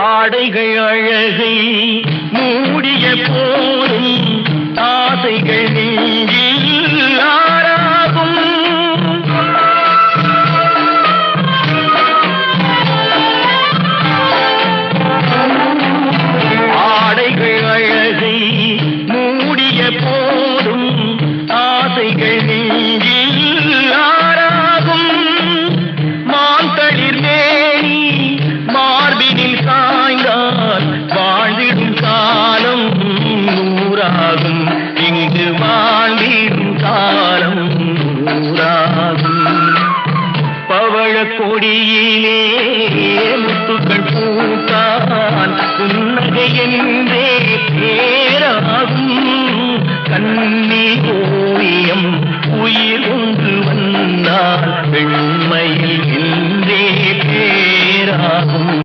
ஆடைகள் அழகை மூடிய போதும் ஆசைகள் நெஞ்சில் ஆறாகும். ஆடைகள் அழகை மூடிய போதும் ஆசைகள் நெஞ்சில் ஆறாகும். மாந்தளிர் மேனி மார்பினில் சாய்ந்தால் வாழ்ந்திடும் காலம் நூறாகும். இங்கு வாழ்ந்திடும் காலம் நூறாகும். பவழ கொடியிலே முத்துக்கள் பூத்தான் புன்னகை என்றே பேராகும். கண்ணி ஓவியம் உயிர் ஒன்று வந்தால் வெண்மையில் என்றே பேராகும்.